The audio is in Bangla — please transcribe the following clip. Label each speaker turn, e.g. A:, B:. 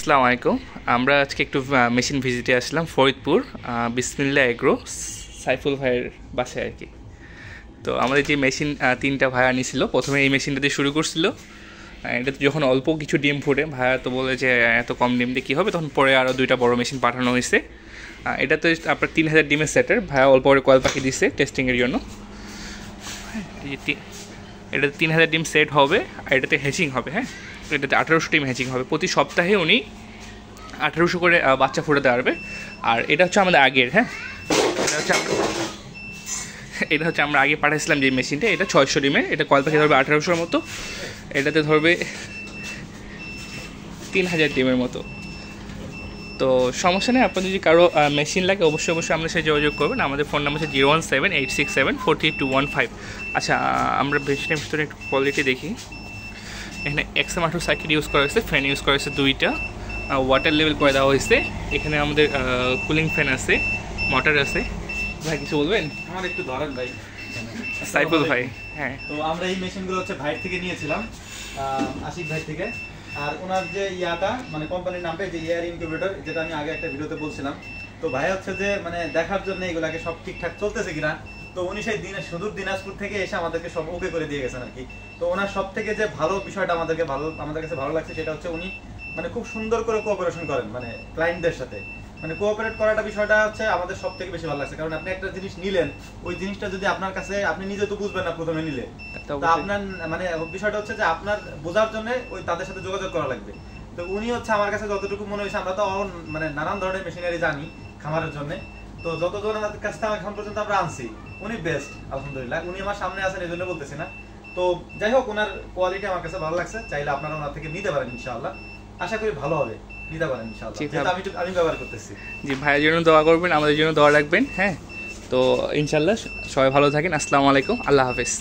A: আসসালামু আলাইকুম। আমরা আজকে একটু মেশিন ভিজিটে আসলাম ফরিদপুর বিসমিল্লাহ এগ্রো সাইফুল ভাইয়ের বাসায় আর কি। তো আমাদের যে মেশিন তিনটা ভাইয়া নিয়েছিল, প্রথমে এই মেশিনটা দিয়ে শুরু করছিল। এটাতে যখন অল্প কিছু ডিম ফুটে, ভাইয়া তো বলে যে এত কম ডিম দিয়ে কী হবে, তখন পরে আরও দুইটা বড় মেশিন পাঠানো হয়েছে। এটাতে আপনার 3000 ডিমের সেটের ভাইয়া অল্প করে কয়েল পাখি দিচ্ছে টেস্টিংয়ের জন্য। এটাতে 3000 ডিম সেট হবে, আর এটাতে হ্যাচিং হবে। হ্যাঁ, এটাতে 1800 ডিম হ্যাচিং হবে। প্রতি সপ্তাহে উনি 1800 করে বাচ্চা ফুটাতে পারবে। আর এটা হচ্ছে আমাদের আগের, হ্যাঁ, এটা হচ্ছে আমরা আগে পাঠাইছিলাম যে মেশিনটা, এটা 600 ডিমের। এটা কয়েল পাখি ধরবে 1800-র মতো, এটাতে ধরবে 3000 ডিমের মতো। তো সমস্যা নেই, আপনার যদি কারো মেশিন লাগে অবশ্যই আমাদের সাথে যোগাযোগ করবেন। আমাদের ফোন নাম্বার হচ্ছে 017-867-43215। আচ্ছা, আমরা মেশিনের ভিতরে একটু কোয়ালিটি দেখি। এখানে XM18 সার্কিট ইউজ করা হয়েছে, ফ্যান ইউজ করা হয়েছে দুইটা, ওয়াটার লেভেল করে দেওয়া হয়েছে। এখানে আমাদের কুলিং ফ্যান আছে, মোটর আছে। ভাই কিছু বলবেন?
B: আমার একটু ধরেন ভাই।
A: সাইফুল ভাই। হ্যাঁ,
B: তো আমরা এই মেশিনগুলো হচ্ছে ভাইয়ের থেকে নিয়েছিলাম, আশিক ভাই থেকে। আর ওনার যে ইয়াটা মানে কোম্পানির নামে যে এয়ার ইনকিউবেটর, যেটা আমি আগে একটা ভিডিওতে বলছিলাম। তো ভাই হচ্ছে যে মানে দেখার জন্য এগুলাকে সব ঠিকঠাক চলতেছে কিনা। তো উনি সেই সুদূর দিনাজপুর থেকে এসে আমাদেরকে সব ওকে করে দিয়ে গেছেন আর কি। তো ওনার সব থেকে যে ভালো বিষয়টা আমাদের কাছে ভালো লাগছে, সেটা হচ্ছে উনি মানে খুব সুন্দর করে কোঅপারেশন করেন মানে ক্লায়েন্টদের সাথে। মানে কোঅপারেট করাটা বিষয়টা হচ্ছে আমাদের সব থেকে বেশি ভালো লাগছে। কারণ আপনি একটা জিনিস নিলেন, ওই জিনিসটা যদি আপনার কাছে আপনি নিজে তো বুঝবেন না প্রথমে নিলে, তো আপনার মানে বিষয়টা হচ্ছে যে আপনার বোঝার জন্য ওই তাদের সাথে যোগাযোগ করা লাগবে। তো উনি হচ্ছে আমার কাছে যতটুকু মনে হয়েছে, আমরা তো মানে নানান ধরনের মেশিনারি জানি খামারের জন্য, তো যতজনের কাছ থেকে এখন পর্যন্ত আমরা আনছি, উনি বেস্ট আলহামদুলিল্লাহ। উনি আমার সামনে আছেন এই জন্য বলতেছি না। তো যাই হোক, ওনার কোয়ালিটি আমার কাছে ভালো লাগছে। চাইলে আপনারা ওনার থেকে নিতে পারেন ইনশাআল্লাহ, আশা করি ভালো হবে, নিতে পারেন ইনশাআল্লাহ। আমি ব্যবহার করতেছি।
A: জি, ভাইয়ের জন্য দোয়া করবেন, আমাদের জন্য দোয়া রাখবেন। হ্যাঁ, তো ইনশাআল্লাহ সবাই ভালো থাকেন। আসসালামু আলাইকুম, আল্লাহ হাফেজ।